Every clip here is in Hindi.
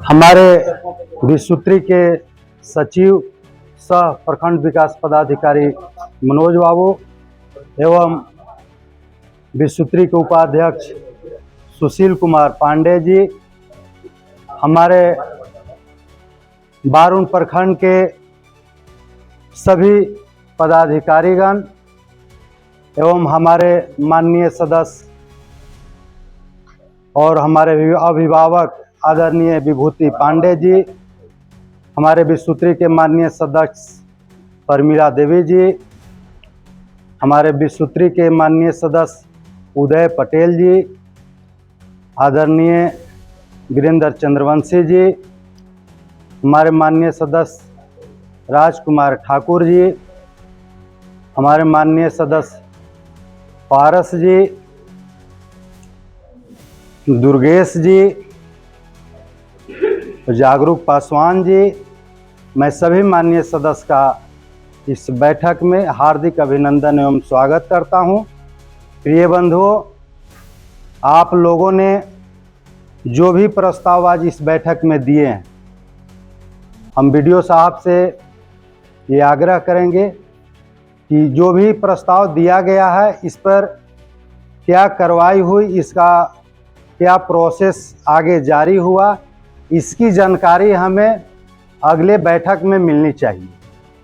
हमारे विश्वत्री के सचिव सह प्रखंड विकास पदाधिकारी मनोज बाबू एवं विश्वत्री के उपाध्यक्ष सुशील कुमार पांडे जी, हमारे बारून प्रखंड के सभी पदाधिकारीगण एवं हमारे माननीय सदस्य और हमारे अभिभावक आदरणीय विभूति पांडे जी, हमारे विश्वत्री के माननीय सदस्य परमीला देवी जी, हमारे विश्वत्री के माननीय सदस्य उदय पटेल जी, आदरणीय वीरेंद्र चंद्रवंशी जी, हमारे माननीय सदस्य राजकुमार ठाकुर जी, हमारे माननीय सदस्य पारस जी, दुर्गेश जी, जागरूक पासवान जी, मैं सभी माननीय सदस्य का इस बैठक में हार्दिक अभिनंदन एवं स्वागत करता हूं। प्रिय बंधुओं, आप लोगों ने जो भी प्रस्ताव आज इस बैठक में दिए हैं, हम वीडियो साहब से ये आग्रह करेंगे कि जो भी प्रस्ताव दिया गया है इस पर क्या कार्रवाई हुई, इसका क्या प्रोसेस आगे जारी हुआ, इसकी जानकारी हमें अगले बैठक में मिलनी चाहिए।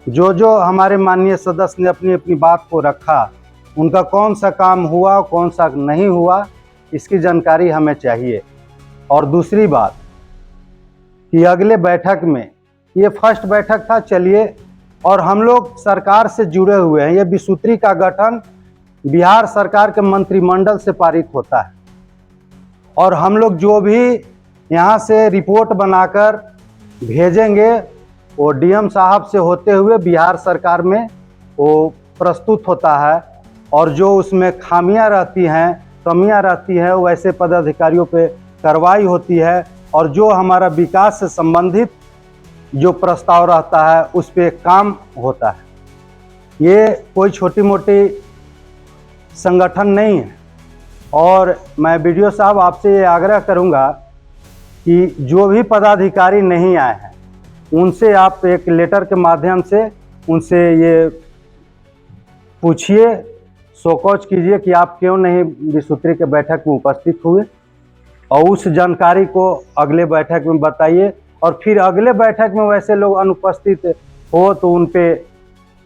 जो हमारे माननीय सदस्य ने अपनी अपनी बात को रखा, उनका कौन सा काम हुआ कौन सा नहीं हुआ, इसकी जानकारी हमें चाहिए। और दूसरी बात कि अगले बैठक में, ये फर्स्ट बैठक था, चलिए, और हम लोग सरकार से जुड़े हुए हैं। ये विश्वत्री का गठन बिहार सरकार के मंत्रिमंडल से पारित होता है और हम लोग जो भी यहाँ से रिपोर्ट बनाकर भेजेंगे वो डीएम साहब से होते हुए बिहार सरकार में वो प्रस्तुत होता है, और जो उसमें खामियां रहती हैं, कमियां रहती हैं, वैसे पदाधिकारियों पे कार्रवाई होती है, और जो हमारा विकास से संबंधित जो प्रस्ताव रहता है उस पे काम होता है। ये कोई छोटी मोटी संगठन नहीं है। और मैं वीडियो साहब आपसे ये आग्रह करूंगा कि जो भी पदाधिकारी नहीं आए हैं उनसे आप एक लेटर के माध्यम से उनसे ये पूछिए, शोकॉज कीजिए कि आप क्यों नहीं विश्वत्री के बैठक में उपस्थित हुए, और उस जानकारी को अगले बैठक में बताइए। और फिर अगले बैठक में वैसे लोग अनुपस्थित हो तो उन पे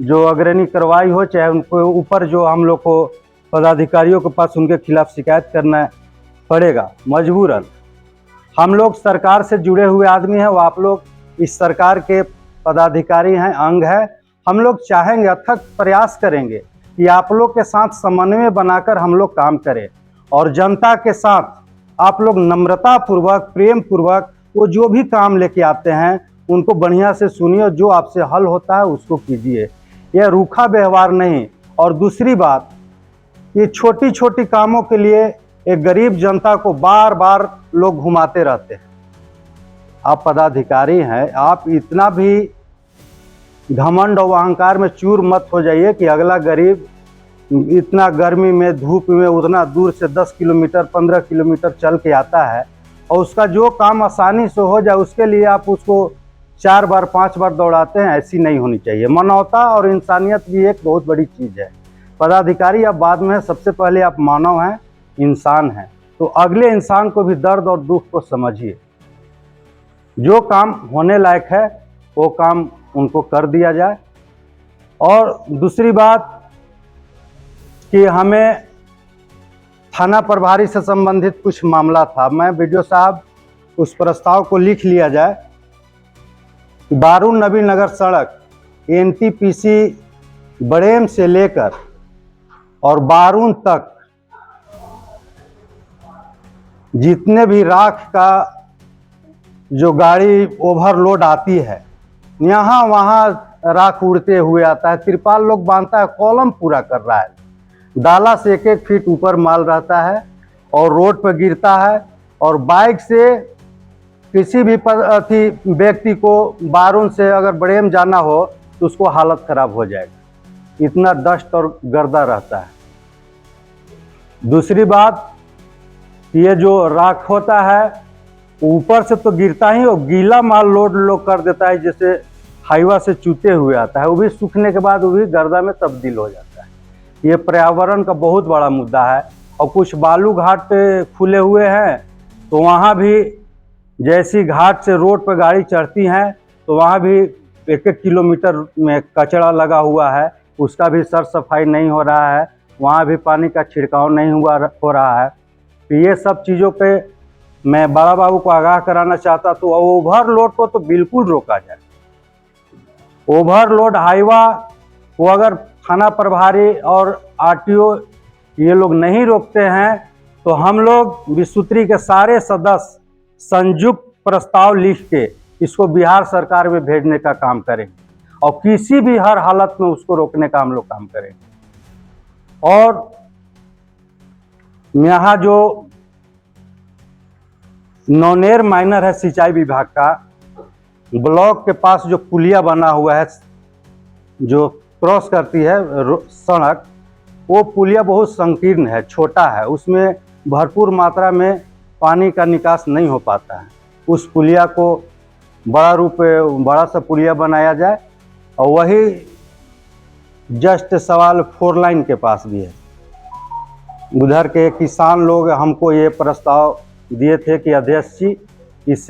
जो अग्रणी कार्रवाई हो, चाहे उनको ऊपर जो हम लोग को पदाधिकारियों के पास उनके खिलाफ शिकायत करना पड़ेगा मजबूरन। हम लोग सरकार से जुड़े हुए आदमी हैं, वो आप लोग इस सरकार के पदाधिकारी हैं, अंग है। हम लोग चाहेंगे, अथक प्रयास करेंगे कि आप लोग के साथ समन्वय बनाकर हम लोग काम करें, और जनता के साथ आप लोग नम्रता पूर्वक, प्रेम पूर्वक वो जो भी काम लेके आते हैं उनको बढ़िया से सुनिए, जो आपसे हल होता है उसको कीजिए। यह रूखा व्यवहार नहीं। और दूसरी बात, ये छोटी छोटी कामों के लिए एक गरीब जनता को बार बार लोग घुमाते रहते हैं। आप पदाधिकारी हैं, आप इतना भी घमंड और अहंकार में चूर मत हो जाइए कि अगला गरीब इतना गर्मी में, धूप में, उतना दूर से 10 किलोमीटर 15 किलोमीटर चल के आता है, और उसका जो काम आसानी से हो जाए उसके लिए आप उसको 4 बार 5 बार दौड़ाते हैं। ऐसी नहीं होनी चाहिए। मानवता और इंसानियत भी एक बहुत बड़ी चीज़ है। पदाधिकारी अब बाद में, सबसे पहले आप मानव हैं, इंसान हैं, तो अगले इंसान को भी दर्द और दुख को समझिए। जो काम होने लायक है वो काम उनको कर दिया जाए। और दूसरी बात कि हमें थाना प्रभारी से संबंधित कुछ मामला था, मैं वीडियो साहब उस प्रस्ताव को लिख लिया जाए। बारून नबीनगर सड़क एनटीपीसी बड़ेम से लेकर और बारून तक जितने भी राख का जो गाड़ी ओवरलोड आती है, यहाँ वहाँ राख उड़ते हुए आता है, तिरपाल लोग बांधता है, कॉलम पूरा कर रहा है, डाला से 1-1 फीट ऊपर माल रहता है और रोड पर गिरता है। और बाइक से किसी भी व्यक्ति को बारून से अगर बड़ेम जाना हो तो उसको हालत खराब हो जाएगा, इतना डस्ट और गर्दा रहता है। दूसरी बात, ये जो राख होता है ऊपर से तो गिरता ही और गीला माल लोड कर देता है, जैसे हाईवा से चूते हुए आता है, वो भी सूखने के बाद वो भी गर्दा में तब्दील हो जाता है। ये पर्यावरण का बहुत बड़ा मुद्दा है। और कुछ बालू घाट पे खुले हुए हैं, तो वहाँ भी जैसी घाट से रोड पर गाड़ी चढ़ती हैं तो वहाँ भी 1-1 किलोमीटर में कचरा लगा हुआ है, उसका भी सर सफाई नहीं हो रहा है, वहाँ भी पानी का छिड़काव नहीं हो रहा है। तो ये सब चीज़ों पे मैं बड़ा बाबू को आगाह कराना चाहता, तो ओवरलोड को तो बिल्कुल रोका जाए। ओवरलोड हाईवा को अगर थाना प्रभारी और आरटीओ ये लोग नहीं रोकते हैं तो हम लोग विश्वोत्तरी के सारे सदस्य संयुक्त प्रस्ताव लिख के इसको बिहार सरकार में भेजने का काम करेंगे और किसी भी हर हालत में उसको रोकने का हम लोग काम करेंगे। और यहाँ जो नौनेर माइनर है सिंचाई विभाग का, ब्लॉक के पास जो पुलिया बना हुआ है जो क्रॉस करती है सड़क, वो पुलिया बहुत संकीर्ण है, छोटा है, उसमें भरपूर मात्रा में पानी का निकास नहीं हो पाता है। उस पुलिया को बड़ा सा पुलिया बनाया जाए। और वही जस्ट सवाल 4 लाइन के पास भी है। उधर के किसान लोग हमको ये प्रस्ताव दिए थे कि अध्यक्ष जी इस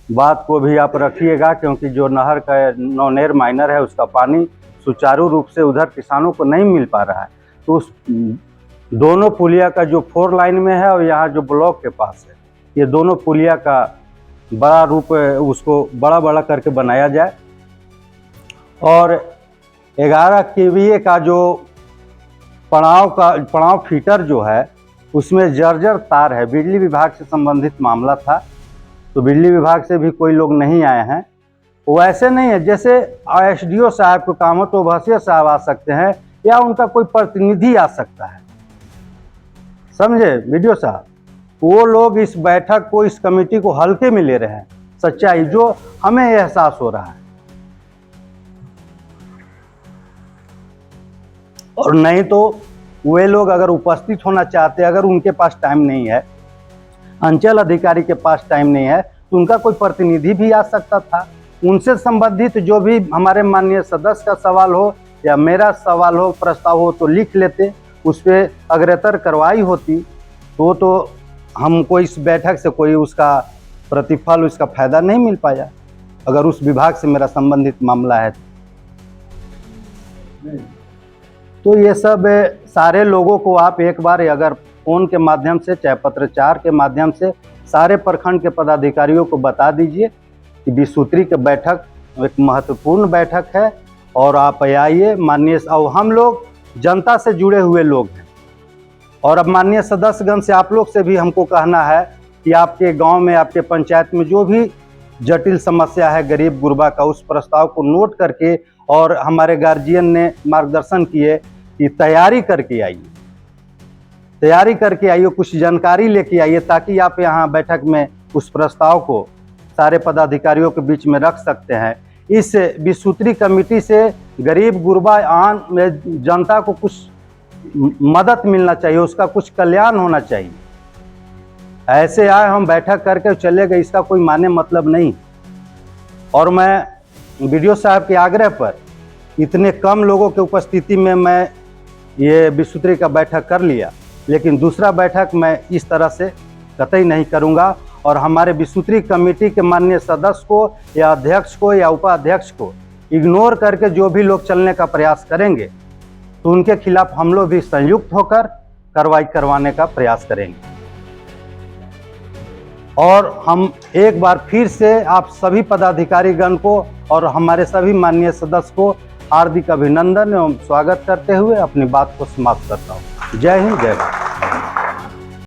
बात को भी आप रखिएगा, क्योंकि जो नहर का नौनेर माइनर है उसका पानी सुचारू रूप से उधर किसानों को नहीं मिल पा रहा है। तो उस दोनों पुलिया का जो 4 लाइन में है और यहाँ जो ब्लॉक के पास है, ये दोनों पुलिया का बड़ा रूप उसको बड़ा करके बनाया जाए। और 11 केवीए का जो पड़ाव फीटर जो है उसमें जर्जर तार है। बिजली विभाग से संबंधित मामला था, तो बिजली विभाग से भी कोई लोग नहीं आए हैं। वो ऐसे नहीं है जैसे एसडीओ साहब को काम हो तो भसिया साहब आ सकते हैं या उनका कोई प्रतिनिधि आ सकता है, समझे वीडियो साहब। वो लोग इस बैठक को, इस कमेटी को हल्के में ले रहे हैं, सच्चाई जो हमें एहसास हो रहा है। और नहीं तो वे लोग अगर उपस्थित होना चाहते, अगर उनके पास टाइम नहीं है, अंचल अधिकारी के पास टाइम नहीं है, तो उनका कोई प्रतिनिधि भी आ सकता था। उनसे संबंधित जो भी हमारे माननीय सदस्य का सवाल हो या मेरा सवाल हो, प्रस्ताव हो, तो लिख लेते, उस पर अग्रतर कार्रवाई होती। तो हमको इस बैठक से कोई उसका प्रतिफल, उसका फायदा नहीं मिल पाया, अगर उस विभाग से मेरा संबंधित मामला है। तो ये सब सारे लोगों को आप एक बार अगर फ़ोन के माध्यम से, चाहे पत्रचार के माध्यम से सारे प्रखंड के पदाधिकारियों को बता दीजिए कि विश्वोत्तरी की बैठक एक महत्वपूर्ण बैठक है और आप आइए। माननीय, और हम लोग जनता से जुड़े हुए लोग हैं, और अब माननीय सदस्यगण से, आप लोग से भी हमको कहना है कि आपके गांव में, आपके पंचायत में जो भी जटिल समस्या है गरीब गुरबा का, उस प्रस्ताव को नोट करके, और हमारे गार्जियन ने मार्गदर्शन किए कि तैयारी करके आइए, कुछ जानकारी लेके आइए, ताकि आप यहाँ बैठक में उस प्रस्ताव को सारे पदाधिकारियों के बीच में रख सकते हैं। इस विश्वोत्तरी कमेटी से गरीब गुरबा में जनता को कुछ मदद मिलना चाहिए, उसका कुछ कल्याण होना चाहिए। ऐसे आए हम बैठक करके चले गए, इसका कोई माने मतलब नहीं। और मैं वीडियो साहब के आग्रह पर इतने कम लोगों के उपस्थिति में मैं ये विश्वोत्तरी का बैठक कर लिया, लेकिन दूसरा बैठक मैं इस तरह से कतई नहीं करूँगा। और हमारे विश्वोत्तरी कमेटी के माननीय सदस्य को या अध्यक्ष को या उपाध्यक्ष को इग्नोर करके जो भी लोग चलने का प्रयास करेंगे, तो उनके खिलाफ हम लोग भी संयुक्त होकर कार्रवाई करवाने का प्रयास करेंगे। और हम एक बार फिर से आप सभी पदाधिकारीगण को और हमारे सभी माननीय सदस्य को हार्दिक अभिनंदन एवं स्वागत करते हुए अपनी बात को समाप्त करता हूँ। जय हिंद, जय भारत।